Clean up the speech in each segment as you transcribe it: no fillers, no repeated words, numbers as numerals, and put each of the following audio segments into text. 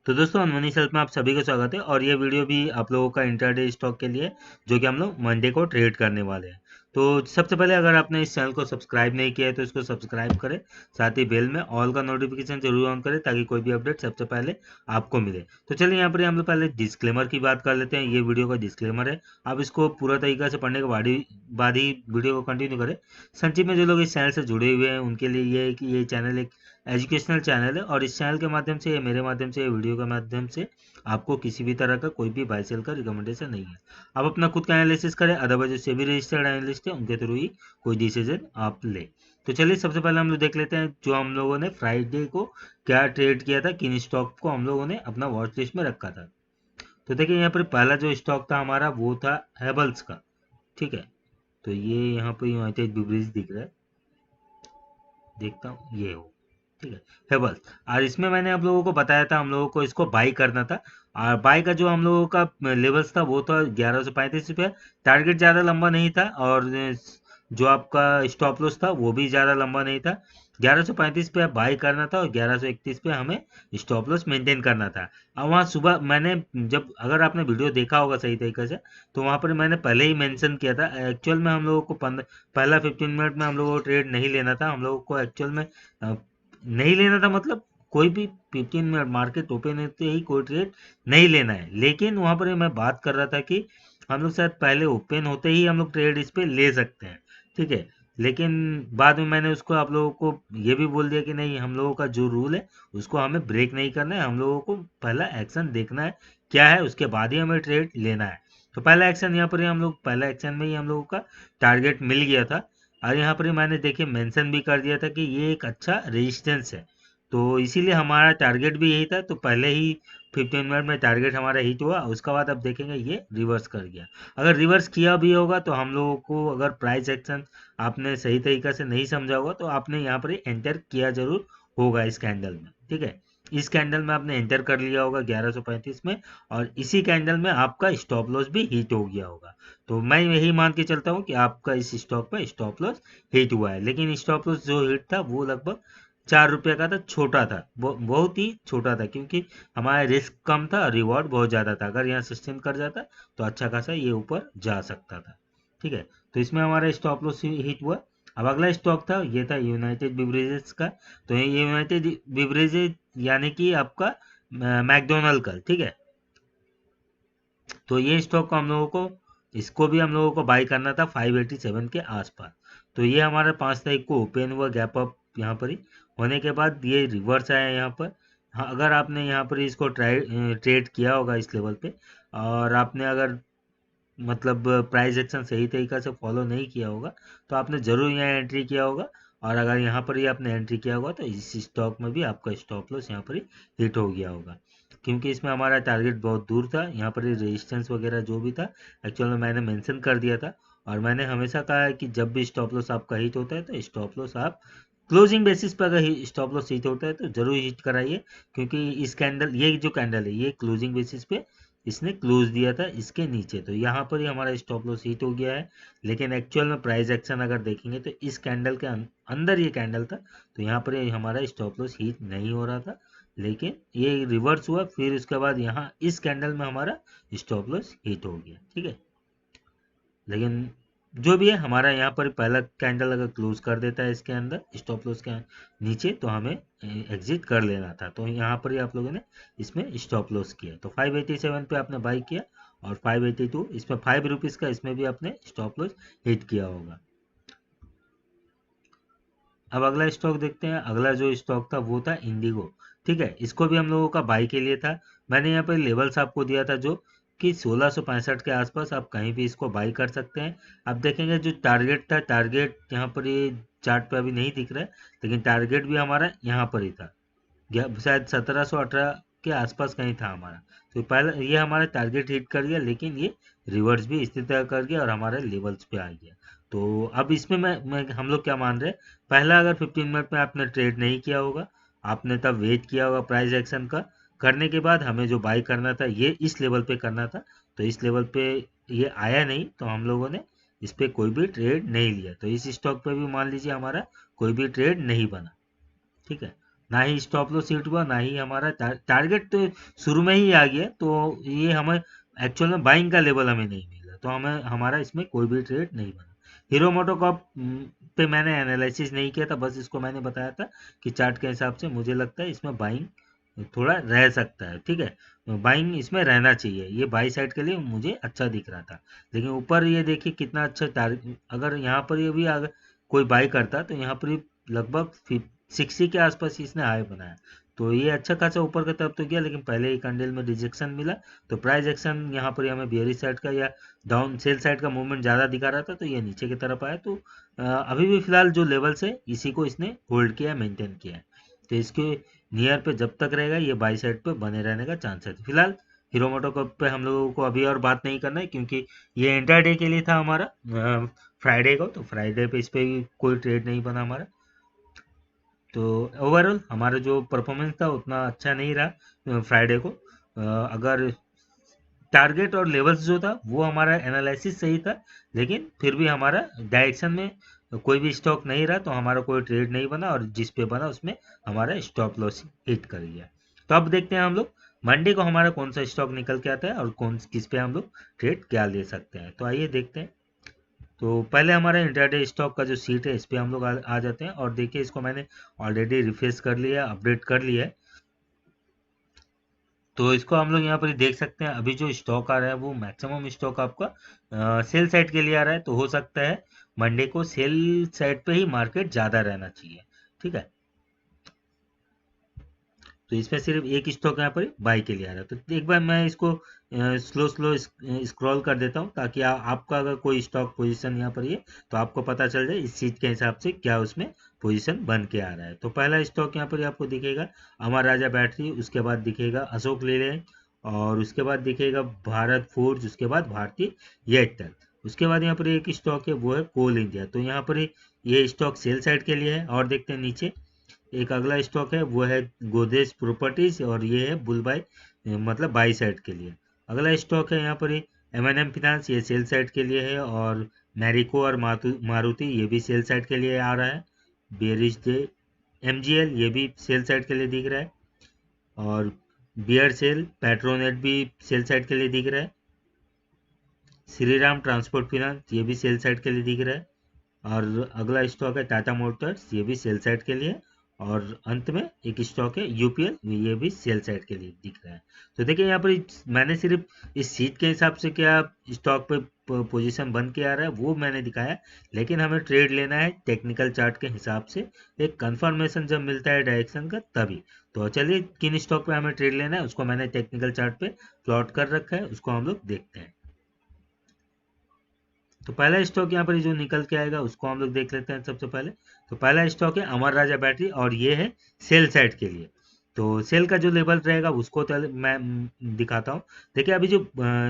तो दोस्तों अनमनी सेल्फ में आप सभी का स्वागत है और ये वीडियो भी आप लोगों का इंट्राडे स्टॉक के लिए जो कि हम लोग मंडे को ट्रेड करने वाले हैं। तो सबसे पहले अगर आपने इस चैनल को सब्सक्राइब नहीं किया है तो इसको सब्सक्राइब करें, साथ ही बेल में ऑल का नोटिफिकेशन जरूर ऑन करें ताकि कोई भी अपडेट सबसे पहले आपको मिले। तो चलिए यहाँ पर हम लोग पहले डिस्क्लेमर की बात कर लेते हैं। ये वीडियो का डिस्क्लेमर है, आप इसको पूरा तरीका से पढ़ने के बाद ही वीडियो को कंटिन्यू करें। संक्षिप्त में जो लोग इस चैनल से जुड़े हुए हैं उनके लिए ये है कि ये चैनल एक एजुकेशनल चैनल है और इस चैनल के माध्यम से या मेरे माध्यम से या वीडियो के माध्यम से आपको किसी भी तरह का कोई भी बाय सेल का रिकमेंडेशन नहीं है। आप अपना खुद का एनालिसिस करें, अदरवाइज जो सेबी रजिस्टर्ड एनालिस्ट है उनके थ्रू ही कोई डिसीजन आप ले। तो चलिए सबसे पहले हम लोग देख लेते हैं जो हम लोगों ने फ्राइडे को क्या ट्रेड किया था, किन स्टॉक को हम लोगों ने अपना वॉच लिस्ट में रखा था। तो देखिए यहाँ पर पहला जो स्टॉक था हमारा वो था हेबल्स का। ठीक है, तो ये यहाँ पर यूनाइटेड बिवरेज दिख रहा है, देखता हूँ ये हो। ठीक है, हेबल्स। और इसमें मैंने आप लोगों को बताया था हम लोगों को इसको बाई करना था। और बाई का जो हम लोगों का लेवल्स था वो था 1135 रुपया। टारगेट ज़्यादा लंबा नहीं था और जो आपका स्टॉप लॉस था वो भी ज़्यादा लंबा नहीं था। 1135 पे बाई करना था और 1131 पे हमें स्टॉप लॉस मेंटेन करना था। और वहाँ सुबह मैंने जब अगर आपने वीडियो देखा होगा सही तरीके से तो वहाँ पर मैंने पहले ही मेंशन किया था। एक्चुअल में हम लोगों को पहला 15 मिनट में हम लोगों को ट्रेड नहीं लेना था। हम लोगों को एक्चुअल में नहीं लेना था, मतलब कोई भी 15 मिनट मार्केट ओपन होते ही कोई ट्रेड नहीं लेना है। लेकिन वहां पर मैं बात कर रहा था कि हम लोग शायद पहले ओपन होते ही हम लोग ट्रेड इस पे ले सकते हैं। ठीक है, लेकिन बाद में मैंने उसको आप लोगों को ये भी बोल दिया कि नहीं, हम लोगों का जो रूल है उसको हमें ब्रेक नहीं करना है। हम लोगों को पहला एक्शन देखना है क्या है, उसके बाद ही हमें ट्रेड लेना है। तो पहला एक्शन यहाँ पर ही हम लोग पहला एक्शन में ही हम लोगों का टारगेट मिल गया था। और यहाँ पर ही मैंने देखिए मेंशन भी कर दिया था कि ये एक अच्छा रेजिस्टेंस है, तो इसीलिए हमारा टारगेट भी यही था। तो पहले ही 15 मिनट में टारगेट हमारा हिट हुआ, उसके बाद अब देखेंगे ये रिवर्स कर गया। अगर रिवर्स किया भी होगा तो हम लोगों को अगर प्राइस एक्शन आपने सही तरीका से नहीं समझा होगा तो आपने यहाँ पर एंटर किया जरूर होगा इस कैंडल में। ठीक है, इस कैंडल में आपने एंटर कर लिया होगा 1135 में, और इसी कैंडल में आपका स्टॉप लॉस भी हिट हो गया होगा। तो मैं यही मान के चलता हूँ कि आपका इस स्टॉक पे स्टॉप लॉस हिट हुआ है। लेकिन स्टॉप लॉस जो हिट था वो लगभग 4 रुपये का था, छोटा था, बहुत ही छोटा था, क्योंकि हमारा रिस्क कम था और रिवॉर्ड बहुत ज़्यादा था। अगर यहाँ सस्टेन कर जाता तो अच्छा खासा ये ऊपर जा सकता था। ठीक है, तो इसमें हमारा स्टॉप लॉस हिट हुआ। अब अगला स्टॉक था, ये था यूनाइटेड बिवरेजेस का। तो ये यूनाइटेड बिवरेजेस यानी कि आपका मैकडोनल्ड का। ठीक है, तो ये स्टॉक को हम लोगों को इसको भी हम लोगों को बाई करना था 587 के आसपास। तो ये हमारा 5 तारीख को ओपन हुआ गैप अप यहाँ पर ही होने के बाद ये रिवर्स आया यहाँ पर। हाँ, अगर आपने यहाँ पर इसको ट्रेड किया होगा इस लेवल पे और आपने अगर मतलब प्राइस एक्शन सही तरीका से फॉलो नहीं किया होगा तो आपने ज़रूर यहाँ एंट्री किया होगा। और अगर यहाँ पर ही आपने एंट्री किया होगा तो इस स्टॉक में भी आपका स्टॉप लॉस यहाँ पर ही हिट हो गया होगा, क्योंकि इसमें हमारा टारगेट बहुत दूर था। यहाँ पर रेजिस्टेंस वगैरह जो भी था एक्चुअल में मैंने मेंशन कर दिया था। और मैंने हमेशा कहा है कि जब भी स्टॉप लॉस आपका हिट होता है तो स्टॉप लॉस आप क्लोजिंग बेसिस पर अगर स्टॉप लॉस हिट होता है तो जरूर हिट कराइए, क्योंकि इस कैंडल ये जो कैंडल है ये क्लोजिंग बेसिस पे इसने क्लोज दिया था इसके नीचे, तो यहाँ पर ही हमारा स्टॉप लॉस हिट हो गया है। लेकिन एक्चुअल में प्राइस एक्शन अगर देखेंगे तो इस कैंडल के अंदर ये कैंडल था, तो यहाँ पर हमारा स्टॉप लॉस हिट नहीं हो रहा था। लेकिन ये रिवर्स हुआ, फिर उसके बाद यहाँ इस कैंडल में हमारा स्टॉप लॉस हिट हो गया। ठीक है, लेकिन जो भी है हमारा यहाँ पर पहला कैंडल अगर क्लोज कर देता है इसके अंदर स्टॉप लॉस के नीचे तो हमें एग्जिट कर लेना था। तो यहाँ पर ही आप लोगों ने इसमें स्टॉप लॉस किया, तो 587 पे आपने बाई किया और 582 इसमें 5 रुपीज़ का इसमें भी आपने स्टॉप लॉस हिट किया होगा। अब अगला स्टॉक देखते हैं। अगला जो स्टॉक था वो था इंडिगो। ठीक है, इसको भी हम लोगों का बाई के लिए था। मैंने यहाँ पर लेवल्स आपको दिया था जो कि 1665 के आसपास आप कहीं भी इसको बाई कर सकते हैं। अब देखेंगे जो टारगेट था, टारगेट यहाँ पर ये चार्ट पे अभी नहीं दिख रहा है, लेकिन टारगेट भी हमारा यहाँ पर ही था, शायद 1718 के आसपास कहीं था हमारा। तो पहले ये हमारा टारगेट हिट कर गया, लेकिन ये रिवर्स भी इसी तरह कर गया और हमारे लेवल्स पे आ गया। तो अब इसमें मैं हम लोग क्या मान रहे हैं, पहला अगर 15 मिनट में आपने ट्रेड नहीं किया होगा, आपने तब वेट किया होगा प्राइस एक्शन का, करने के बाद हमें जो बाई करना था ये इस लेवल पे करना था। तो इस लेवल पे ये आया नहीं तो हम लोगों ने इस पे कोई भी ट्रेड नहीं लिया, तो इस स्टॉक पे भी मान लीजिए हमारा कोई भी ट्रेड नहीं बना। ठीक है, ना ही स्टॉप लॉस हिट हुआ, ना ही हमारा टारगेट तो शुरू में ही आ गया, तो ये हमें एक्चुअल में बाइंग का लेवल हमें नहीं मिला, तो हमें हमारा इसमें कोई भी ट्रेड नहीं बना। हीरो मोटोकॉर्प पे मैंने एनालिसिस नहीं किया था, बस इसको मैंने बताया था कि चार्ट के हिसाब से मुझे लगता है इसमें बाइंग थोड़ा रह सकता है, ठीक है, बाइंग इसमें रहना चाहिए, ये बाई साइड के लिए मुझे अच्छा दिख रहा था। लेकिन ऊपर ये देखिए कितना अच्छा टारगेट, अगर यहाँ पर ये भी अगर कोई बाई करता तो यहाँ पर लगभग 60 के आसपास इसने हाई बनाया, तो ये अच्छा खासा ऊपर की तरफ तो गया, लेकिन पहले ही कैंडल में रिजेक्शन मिला, तो प्राइस एक्शन यहाँ पर हमें बियरिश साइड का या डाउन सेल साइड का मूवमेंट ज़्यादा दिखा रहा था, तो ये नीचे की तरफ आया, तो अभी भी फिलहाल जो लेवल्स है इसी को इसने होल्ड किया, मेंटेन किया है, तो इसके नियर पे जब तक रहेगा ये बाई साइड पे बने रहने का चांस है। फिलहाल हीरो मोटोकॉर्प पे हम लोगों को अभी और बात नहीं करना है, क्योंकि ये इंटरडे के लिए था हमारा फ्राइडे को, तो फ्राइडे पे इस पे कोई ट्रेड नहीं बना हमारा, तो ओवरऑल हमारा जो परफॉर्मेंस था उतना अच्छा नहीं रहा फ्राइडे को। अगर टारगेट और लेवल्स जो था वो हमारा एनालिसिस सही था, लेकिन फिर भी हमारा डायरेक्शन में कोई भी स्टॉक नहीं रहा, तो हमारा कोई ट्रेड नहीं बना, और जिस पे बना उसमें हमारा स्टॉप लॉस हिट कर गया। तो अब देखते हैं हम लोग मंडे को हमारा कौन सा स्टॉक निकल के आता है और कौन किस पे हम लोग ट्रेड क्या ले सकते हैं, तो आइए देखते हैं। तो पहले हमारा इंट्राडे स्टॉक का जो सीट है इस पे हम लोग आ जाते हैं, और देखिए इसको मैंने ऑलरेडी रिफ्रेश कर लिया, अपडेट कर लिया है, तो इसको हम लोग यहाँ पर देख सकते हैं। अभी जो स्टॉक आ रहा है वो मैक्सिमम स्टॉक आपका सेल साइड के लिए आ रहा है, तो हो सकता है मंडे को सेल साइड पे ही मार्केट ज़्यादा रहना चाहिए, ठीक है। तो इसमें सिर्फ एक स्टॉक यहाँ पर बाई के लिए आ रहा है, तो एक बार मैं इसको स्लो स्लो स्क्रॉल कर देता हूँ, ताकि आपका अगर कोई स्टॉक पोजीशन यहाँ पर ये, तो आपको पता चल जाए इस चीज के हिसाब से क्या उसमें पोजीशन बन के आ रहा है। तो पहला स्टॉक यहाँ पर आपको दिखेगा अमर राजा बैटरी, उसके बाद दिखेगा अशोक लेलैंड, और उसके बाद दिखेगा भारत फोर्ज, उसके बाद भारतीय एयरटेल, उसके बाद यहाँ पर एक स्टॉक है वो है कोल इंडिया, तो यहाँ पर ये स्टॉक सेल साइड के लिए है। और देखते हैं नीचे एक अगला स्टॉक है वो है गोदरेज प्रॉपर्टीज, और ये है बुल बाय, मतलब बाई साइड के लिए। अगला स्टॉक है यहाँ पर M&M फिनांस, ये सेल साइड के लिए है, और मैरिको और मारुति ये भी सेल साइड के लिए आ रहा है। बेरिज डे MGL ये भी सेल साइड के लिए दिख रहा है, और बियर सेल पेट्रोनेट भी सेल साइड के लिए दिख रहा है। श्री राम ट्रांसपोर्ट फिनांस ये भी सेल साइड के लिए दिख रहा है, और अगला स्टॉक है टाटा मोटर्स, ये भी सेल साइड के लिए, और अंत में एक स्टॉक है UPL, ये भी सेल साइड के लिए दिख रहा है। तो देखिए यहाँ पर मैंने सिर्फ इस सीट के हिसाब से क्या स्टॉक पे पोजीशन बन के आ रहा है वो मैंने दिखाया, लेकिन हमें ट्रेड लेना है टेक्निकल चार्ट के हिसाब से, एक कंफर्मेशन जब मिलता है डायरेक्शन का तभी। तो चलिए किन स्टॉक पे हमें ट्रेड लेना है उसको मैंने टेक्निकल चार्ट पे प्लॉट कर रखा है, उसको हम लोग देखते हैं। तो पहला स्टॉक यहाँ पर जो निकल के आएगा उसको हम लोग देख लेते हैं सबसे पहले। तो पहला स्टॉक है अमर राजा बैटरी, और ये है सेल साइड के लिए, तो सेल का जो लेवल रहेगा उसको मैं दिखाता हूँ। देखिए अभी जो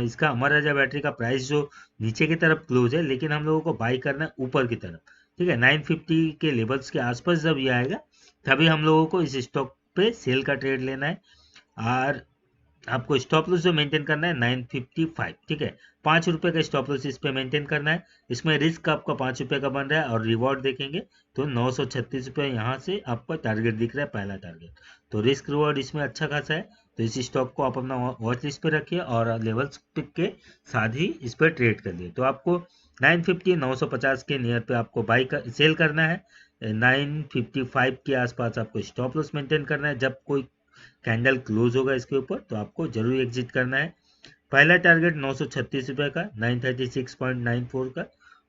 इसका अमर राजा बैटरी का प्राइस जो नीचे की तरफ क्लोज है, लेकिन हम लोगों को बाई करना है ऊपर की तरफ, ठीक है, 950 के लेवल्स के आसपास जब ये आएगा तभी हम लोगों को इस स्टॉक पे सेल का ट्रेड लेना है। और आपको स्टॉप लॉस जो मेंटेन करना है 955, ठीक है, 5 रुपए का स्टॉप लॉस इस पे मेंटेन करना है। इसमें रिस्क आपका 5 रुपए का बन रहा है, और रिवॉर्ड देखेंगे तो 936 रुपये यहाँ से आपका टारगेट दिख रहा है, पहला टारगेट, तो रिस्क रिवॉर्ड इसमें अच्छा खासा है। तो इस स्टॉक को आप अपना वॉच लिस्ट पे रखिए, और लेवल्स पिक के साथ ही इस पर ट्रेड कर लिए। तो आपको 950 950 के नियर पे आपको बाई सेल करना है, 955 के आसपास आपको स्टॉप लॉस मेंटेन करना है। जब कोई कैंडल क्लोज होगा इसके ऊपर तो आपको जरूर एग्जिट करना है। पहला टारगेट 936 रुपये का, 936.94 का,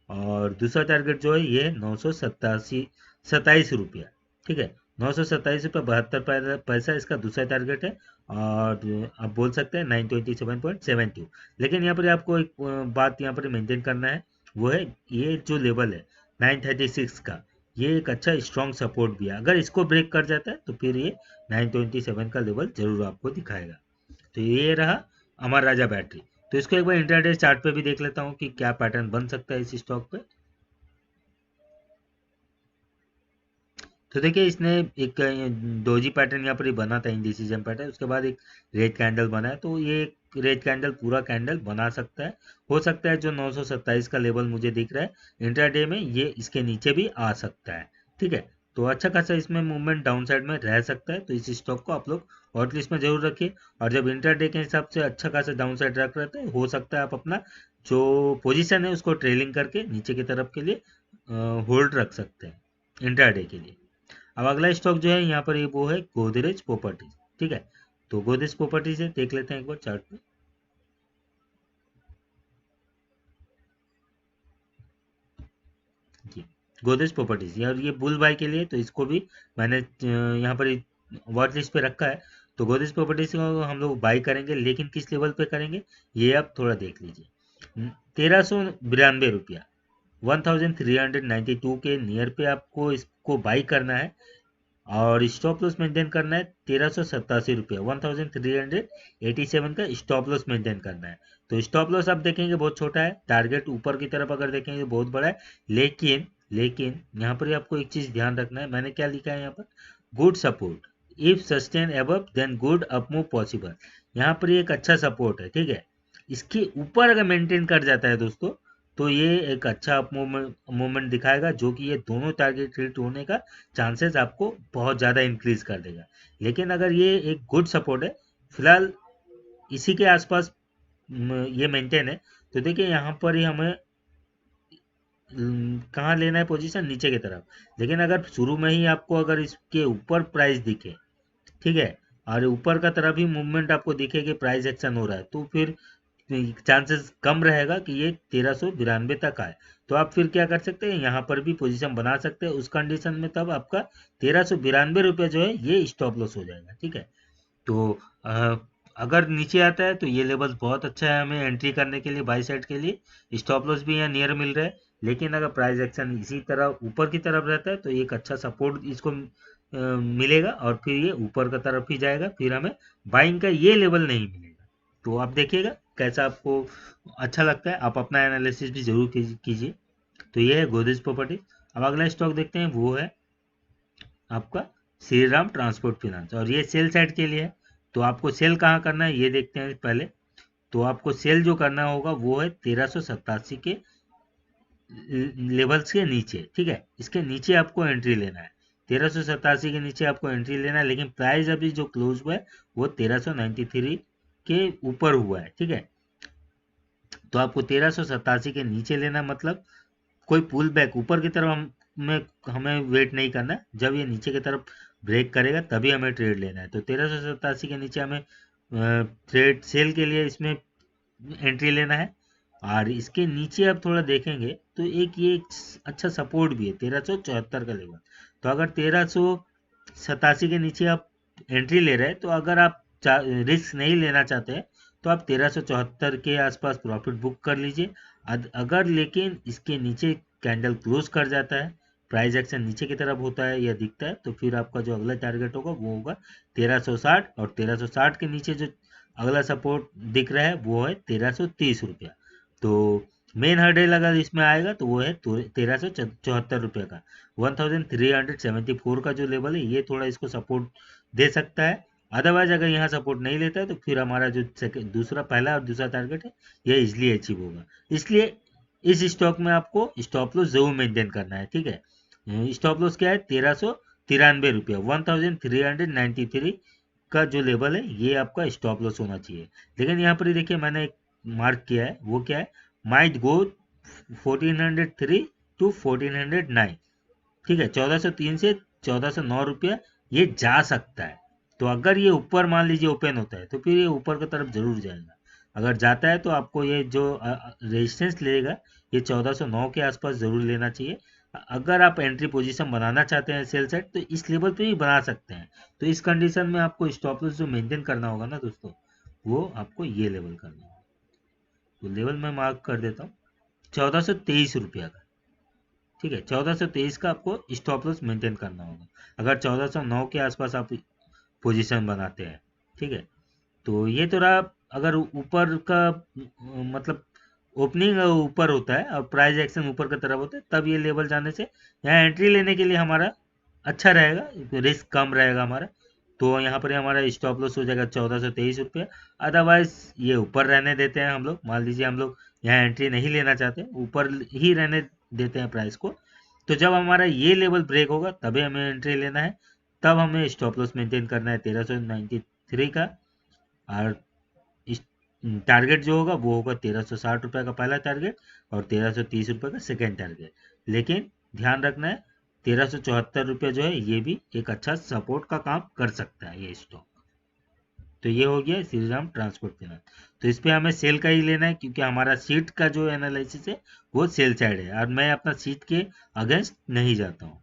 और दूसरा टारगेट जो है ये 927 रुपया, ठीक है, 927 रुपये 72 पैसा इसका दूसरा टारगेट है, और आप बोल सकते हैं 927.72। लेकिन यहाँ पर आपको एक बात यहाँ पर मेंटेन करना है, वो है ये जो लेवल है 936 का, ये एक अच्छा स्ट्रॉन्ग सपोर्ट भी है, अगर इसको ब्रेक कर जाता है तो फिर ये 927 का लेवल जरूर आपको दिखाएगा। तो ये रहा अमर राजा बैटरी। तो इसको एक बार इंट्राडे चार्ट पे भी देख लेता हूँ कि क्या पैटर्न बन सकता है इस स्टॉक पे। तो देखिए इसने एक डोजी पैटर्न यहाँ पर ही बना था, इंडिसीजन पैटर्न, उसके बाद एक रेड कैंडल बना है, तो ये एक रेड कैंडल पूरा कैंडल बना सकता है। हो सकता है जो 927 का लेवल मुझे दिख रहा है इंट्राडे में, ये इसके नीचे भी आ सकता है, ठीक है। तो अच्छा खासा इसमें मूवमेंट डाउन साइड में रह सकता है, तो इस स्टॉक को आप लोग हॉट लिस्ट में जरूर रखिए। और जब इंटरडे के हिसाब से अच्छा खासा डाउन साइड रख रहता है, हो सकता है आप अपना जो पोजीशन है उसको ट्रेलिंग करके नीचे की तरफ के लिए होल्ड रख सकते हैं इंटरडे के लिए। अब अगला स्टॉक जो है यहाँ पर ये वो है गोदरेज प्रॉपर्टीज। ठीक है, तो गोदरेज प्रॉपर्टीज है, देख लेते हैं एक बार चार्ट पे। जी, गोदरेज प्रॉपर्टीज यार, ये बुल बाय के लिए, तो इसको भी मैंने यहाँ पर वॉच लिस्ट पे रखा है। तो गोदरेज प्रॉपर्टीज को हम लोग बाई करेंगे, लेकिन किस लेवल पे करेंगे ये आप थोड़ा देख लीजिए। 1392 रुपया, 1392 के नियर पे आपको इसको बाई करना है। और स्टॉप लॉस मेंटेन करना है 1387 रुपया, 1387 का स्टॉप लॉस मेंटेन करना है। तो स्टॉप लॉस आप देखेंगे बहुत छोटा है, टारगेट ऊपर की तरफ अगर देखेंगे बहुत बड़ा है। लेकिन लेकिन यहाँ पर आपको एक चीज ध्यान रखना है, मैंने क्या लिखा है यहाँ पर, good support if sustain above then good up move possible. यहाँ पर एक अच्छा सपोर्ट है, ठीक है। इसके ऊपर अगर मेंटेन कर जाता है दोस्तों, तो ये एक अच्छा अप मूवमेंट दिखाएगा, जो कि ये दोनों टारगेट हिट होने का चांसेस आपको बहुत ज़्यादा इंक्रीज कर देगा। लेकिन अगर ये एक गुड सपोर्ट है, फिलहाल इसी के आसपास ये मेंटेन है, तो देखिए यहाँ पर ही हमें कहाँ लेना है पोजीशन, नीचे की तरफ। लेकिन अगर शुरू में ही आपको अगर इसके ऊपर प्राइस दिखे, ठीक है, और ऊपर का तरफ ही मूवमेंट आपको दिखे कि प्राइस एक्शन हो रहा है, तो फिर चांसेस कम रहेगा कि ये 1392 तक आए। तो आप फिर क्या कर सकते हैं, यहाँ पर भी पोजीशन बना सकते हैं उस कंडीशन में, तब आपका 1392 रुपये जो है ये स्टॉप लॉस हो जाएगा। ठीक है, तो अगर नीचे आता है तो ये लेवल बहुत अच्छा है हमें एंट्री करने के लिए, बाई साइड के लिए। स्टॉप लॉस भी यहाँ नियर मिल रहा है। लेकिन अगर प्राइस एक्शन इसी तरह ऊपर की तरफ रहता है, तो एक अच्छा सपोर्ट इसको मिलेगा, और फिर ये ऊपर की तरफ ही जाएगा, फिर हमें बाइंग का ये लेवल नहीं मिलेगा। तो आप देखिएगा कैसा आपको अच्छा लगता है, आप अपना एनालिसिस भी जरूर कीजिए। तो ये है गोदरेज प्रॉपर्टी। अब अगला स्टॉक देखते हैं, वो है आपका श्री राम ट्रांसपोर्ट फाइनेंस, और ये सेल साइड के लिए है। तो आपको सेल कहाँ करना है ये देखते हैं पहले। तो आपको सेल जो करना होगा वो है 1387 के लेवल्स के नीचे। ठीक है, इसके नीचे आपको एंट्री लेना है, 1387 के नीचे आपको एंट्री लेना है। लेकिन प्राइस अभी जो क्लोज हुआ है वो 1393 के ऊपर हुआ है। ठीक है, तो आपको 1387 के नीचे लेना, मतलब कोई पुल बैक ऊपर की तरफ हमें वेट नहीं करना है। जब ये नीचे की तरफ ब्रेक करेगा तभी हमें ट्रेड लेना है। तो 1387 के नीचे हमें ट्रेड सेल के लिए इसमें एंट्री लेना है। और इसके नीचे आप थोड़ा देखेंगे तो एक अच्छा सपोर्ट भी है 1374 का लेवल। तो अगर 1387 के नीचे आप एंट्री ले रहे हैं, तो अगर आप रिस्क नहीं लेना चाहते हैं, तो आप 1374 के आसपास प्रॉफिट बुक कर लीजिए। अगर लेकिन इसके नीचे कैंडल क्लोज कर जाता है, प्राइस एक्शन नीचे की तरफ होता है या दिखता है, तो फिर आपका जो अगला टारगेट होगा वो होगा 1360। और 1360 के नीचे जो अगला सपोर्ट दिख रहा है वो है 1330 रुपया। तो मेन हर्डल अगर इसमें आएगा तो वो है 1374 रुपये का। 1374 का जो लेवल है ये थोड़ा इसको सपोर्ट दे सकता है। अदरवाइज अगर यहाँ सपोर्ट नहीं लेता है, तो फिर हमारा जो दूसरा पहला और दूसरा टारगेट है ये इजिली अचीव होगा। इसलिए इस स्टॉक में आपको स्टॉप लॉस जरूर मेंटेन करना है। ठीक है, स्टॉप लॉस क्या है, 1393 रुपया, 1393 का जो लेवल है ये आपका स्टॉप लॉस होना चाहिए। लेकिन यहाँ पर देखिए मैंने एक मार्क किया है, वो क्या है, माइट गो 1403 टू 1409। ठीक है, 1403 से 1409 रुपया ये जा सकता है। तो अगर ये ऊपर मान लीजिए ओपन होता है, तो फिर ये ऊपर की तरफ जरूर जाएगा। अगर जाता है तो आपको ये जो रेजिस्टेंस लेगा ये 1409 के आसपास जरूर लेना चाहिए। अगर आप एंट्री पोजीशन बनाना चाहते हैं सेल साइड, तो इस लेवल पे भी बना सकते हैं। तो इस कंडीशन में आपको स्टॉप लॉस जो मेंटेन करना होगा ना दोस्तों, वो आपको ये लेवल करना होगा। तो लेवल मैं मार्क कर देता हूँ 1423 रुपया का। ठीक है, 1423 का आपको स्टॉप लॉस मेंटेन करना होगा अगर 1409 के आसपास आप पोजीशन बनाते हैं। ठीक है, तो ये तो रहा। अगर ऊपर का मतलब ओपनिंग ऊपर होता है और प्राइस एक्शन ऊपर की तरफ होता है, तब ये लेवल जाने से यहाँ एंट्री लेने के लिए हमारा अच्छा रहेगा, रिस्क कम रहेगा हमारा। तो यहाँ पर हमारा स्टॉप लॉस हो जाएगा 1423 रुपया। अदरवाइज ये ऊपर रहने देते हैं हम लोग, मान लीजिए हम लोग यहाँ एंट्री नहीं लेना चाहते, ऊपर ही रहने देते हैं प्राइस को। तो जब हमारा ये लेवल ब्रेक होगा तभी हमें एंट्री लेना है, तब हमें स्टॉप लॉस मेंटेन करना है 1393 का। और इस टारगेट जो होगा वो होगा 1360 रुपये का पहला टारगेट और 1330 रुपये का सेकेंड टारगेट। लेकिन ध्यान रखना है 1374 रुपये जो है ये भी एक अच्छा सपोर्ट का काम कर सकता है ये स्टॉक। तो ये हो गया श्री राम ट्रांसपोर्ट फाइनेंस। तो इस पे हमें सेल का ही लेना है क्योंकि हमारा सीट का जो एनालिसिस है वो सेल साइड है और मैं अपना सीट के अगेंस्ट नहीं जाता हूँ।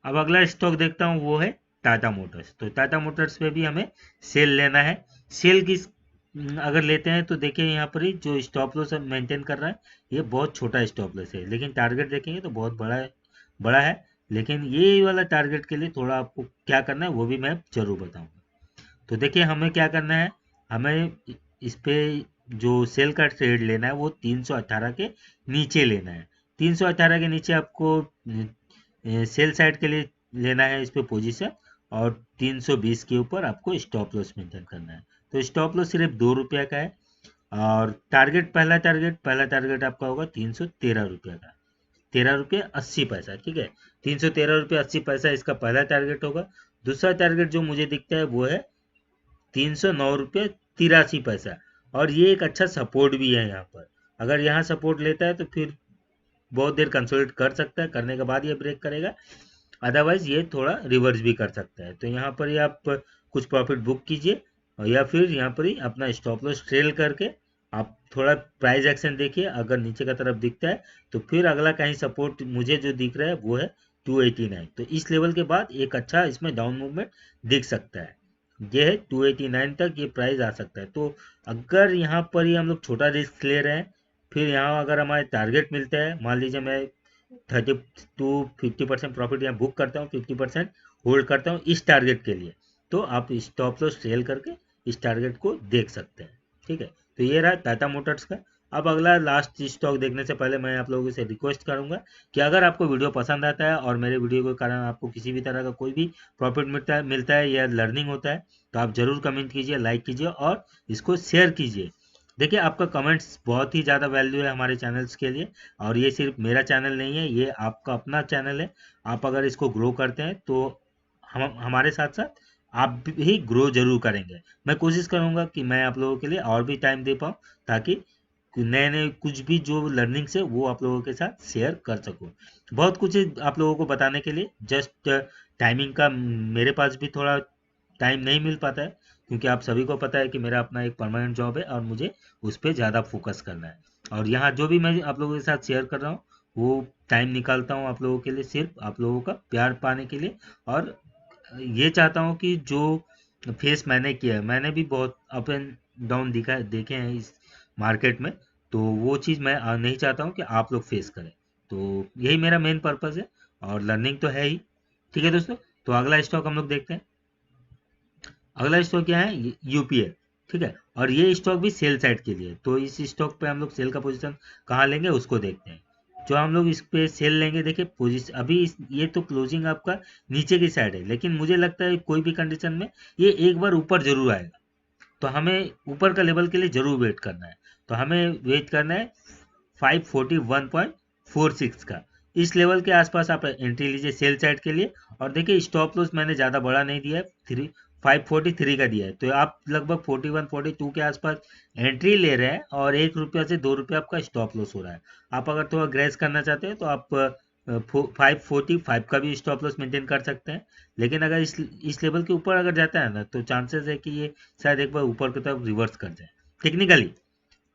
अब अगला स्टॉक देखता हूँ वो है टाटा मोटर्स। तो टाटा मोटर्स पे भी हमें सेल लेना है। सेल किस अगर लेते हैं तो देखिए यहाँ पर ही जो स्टॉप लॉस मेंटेन कर रहा है ये बहुत छोटा स्टॉप लॉस है, लेकिन टारगेट देखेंगे तो बहुत बड़ा है। लेकिन ये वाला टारगेट के लिए थोड़ा आपको क्या करना है वो भी मैं जरूर बताऊंगा। तो देखिए हमें क्या करना है, हमें इस पे जो सेल का ट्रेड लेना है वो 318 के नीचे लेना है। 318 के नीचे आपको सेल साइड के लिए लेना है इस पे पोजीशन, और 320 के ऊपर आपको स्टॉप लॉस मेंटेन करना है। तो स्टॉप लॉस सिर्फ 2 रुपया का है और टारगेट पहला टारगेट आपका होगा 313 रुपया का, 13 रुपये 80 पैसा। ठीक है, 313 रुपये 80 पैसा इसका पहला टारगेट होगा। दूसरा टारगेट जो मुझे दिखता है वो है 309 रुपये 83 पैसा, और ये एक अच्छा सपोर्ट भी है यहाँ पर। अगर यहाँ सपोर्ट लेता है तो फिर बहुत देर कंसोलिडेट कर सकता है, करने के बाद ये ब्रेक करेगा। अदरवाइज ये थोड़ा रिवर्स भी कर सकता है। तो यहाँ पर ही आप कुछ प्रॉफिट बुक कीजिए और या फिर यहाँ पर ही अपना स्टॉप लॉस ट्रेल करके आप थोड़ा प्राइस एक्शन देखिए। अगर नीचे का तरफ दिखता है तो फिर अगला कहीं सपोर्ट मुझे जो दिख रहा है वो है 289। तो इस लेवल के बाद एक अच्छा इसमें डाउन मूवमेंट दिख सकता है। ये है 289 तक ये प्राइस आ सकता है। तो अगर यहाँ पर ही हम लोग छोटा रिस्क ले रहे हैं, फिर यहाँ अगर हमारे टारगेट मिलता है, मान लीजिए मैं 30 to 50% प्रॉफिट यहाँ बुक करता हूँ, 50% होल्ड करता हूँ इस टारगेट के लिए, तो आप स्टॉप लॉस सेल करके इस टारगेट को देख सकते हैं। ठीक है, तो ये रहा टाटा मोटर्स का। अब अगला लास्ट स्टॉक देखने से पहले मैं आप लोगों से रिक्वेस्ट करूंगा कि अगर आपको वीडियो पसंद आता है और मेरे वीडियो के कारण आपको किसी भी तरह का कोई भी प्रॉफिट मिलता है या लर्निंग होता है तो आप जरूर कमेंट कीजिए, लाइक कीजिए और इसको शेयर कीजिए। देखिए आपका कमेंट्स बहुत ही ज़्यादा वैल्यू है हमारे चैनल्स के लिए, और ये सिर्फ मेरा चैनल नहीं है, ये आपका अपना चैनल है। आप अगर इसको ग्रो करते हैं तो हम हमारे साथ साथ आप भी ग्रो जरूर करेंगे। मैं कोशिश करूंगा कि मैं आप लोगों के लिए और भी टाइम दे पाऊँ ताकि नए नए कुछ भी जो लर्निंग्स है वो आप लोगों के साथ शेयर कर सकूं। बहुत कुछ है आप लोगों को बताने के लिए, जस्ट टाइमिंग का मेरे पास भी थोड़ा टाइम नहीं मिल पाता है क्योंकि आप सभी को पता है कि मेरा अपना एक परमानेंट जॉब है और मुझे उस पर ज़्यादा फोकस करना है। और यहाँ जो भी मैं आप लोगों के साथ शेयर कर रहा हूँ वो टाइम निकालता हूँ आप लोगों के लिए, सिर्फ आप लोगों का प्यार पाने के लिए। और ये चाहता हूँ कि जो फेस मैंने किया है, मैंने भी बहुत अप एंड डाउन देखे हैं इस मार्केट में, तो वो चीज़ मैं नहीं चाहता हूँ कि आप लोग फेस करें। तो यही मेरा मेन पर्पज़ है और लर्निंग तो है ही। ठीक है दोस्तों, तो अगला स्टॉक हम लोग देखते हैं। अगला स्टॉक क्या है, यूपीएल। ठीक है, और ये स्टॉक भी सेल साइड के लिए। तो इस स्टॉक पे हम लोग सेल का पोजीशन कहाँ लेंगे उसको देखते हैं। जो हम लोग इस पे सेल लेंगे, देखिए पोजीशन अभी ये तो क्लोजिंग आपका नीचे की साइड है, लेकिन मुझे लगता है कोई भी कंडीशन में ये एक बार ऊपर जरूर आएगा। तो हमें ऊपर का लेवल के लिए जरूर वेट करना है। तो हमें वेट करना है 541.46 का। इस लेवल के आसपास आप एंट्री लीजिए सेल साइड के लिए। और देखिए स्टॉप लॉस मैंने ज़्यादा बड़ा नहीं दिया है, 543 का दिया है। तो आप लगभग 41-42 के आसपास एंट्री ले रहे हैं और 1 रुपया से 2 रुपया आपका स्टॉप लॉस हो रहा है। आप अगर थोड़ा ग्रेस करना चाहते हैं तो आप 545 का भी स्टॉप लॉस मेंटेन कर सकते हैं। लेकिन अगर इस लेवल के ऊपर अगर जाता है ना तो चांसेस है कि ये शायद एक बार ऊपर की तरफ रिवर्स कर जाए टेक्निकली।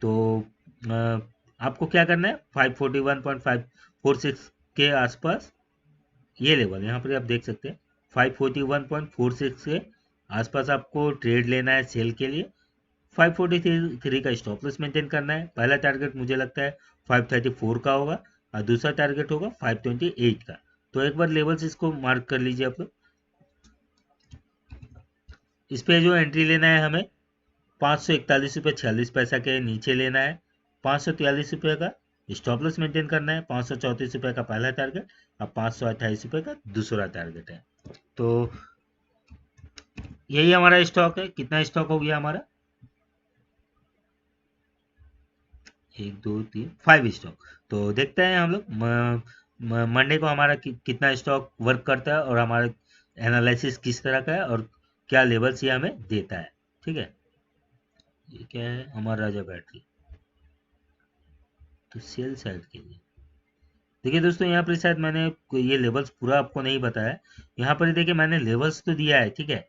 तो अ, आपको क्या करना है, 541.546 के आसपास ये लेवल यहाँ पर आप देख सकते हैं, 541.46 के आसपास आपको ट्रेड लेना है सेल के लिए। 543 का स्टॉप लॉस मेंटेन करना है। पहला टारगेट मुझे लगता है 534 का होगा और दूसरा टारगेट होगा 528 का। तो एक बार लेवल्स इसको मार्क कर लीजिए आप लोग। इस पे जो एंट्री लेना है हमें 541 रुपये 46 पैसा के नीचे लेना है। 543 रुपये का स्टॉप लॉस मेंटेन करना है। 534 रुपये का पहला टारगेट और 528 रुपये का दूसरा टारगेट है। तो यही हमारा स्टॉक है। कितना स्टॉक हो गया हमारा, 1 2 3 5 स्टॉक। तो देखते हैं हम लोग मंडे को हमारा कितना स्टॉक वर्क करता है और हमारा एनालिसिस किस तरह का है और क्या लेवल्स ये हमें देता है। ठीक है, ये क्या है, अमर राजा बैटरी, तो सेल साइड के लिए देखिए दोस्तों, यहाँ पर शायद मैंने ये लेवल्स पूरा आपको नहीं बताया। यहाँ पर देखिए मैंने लेवल्स तो दिया है, ठीक है।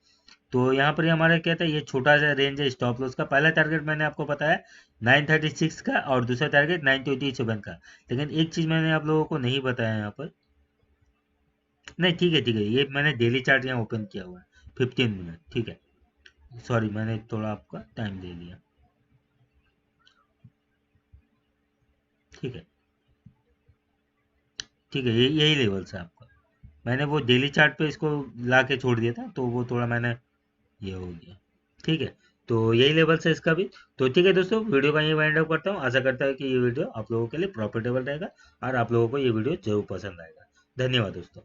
तो यहाँ पर हमारा क्या था, ये छोटा सा रेंज है स्टॉप लॉस का। पहला टारगेट मैंने आपको बताया 936 का और दूसरा टारगेट 927 का। लेकिन एक चीज मैंने आप लोगों को नहीं बताया यहाँ पर, नहीं ठीक है, ये मैंने डेली चार्ट यहाँ ओपन किया हुआ है 15 मिनट, ठीक है। सॉरी, मैंने थोड़ा आपका टाइम ले लिया, ठीक है। ठीक है, ये यही लेवल्स है आपका। मैंने वो डेली चार्ट पे इसको ला के छोड़ दिया था, तो वो थोड़ा मैंने ये हो गया, ठीक है। तो यही लेवल्स है इसका भी। तो ठीक है दोस्तों, वीडियो का यही वाइंड अप करता हूँ। आशा करता है कि ये वीडियो आप लोगों के लिए प्रॉफिटेबल रहेगा और आप लोगों को ये वीडियो जरूर पसंद आएगा। धन्यवाद दोस्तों।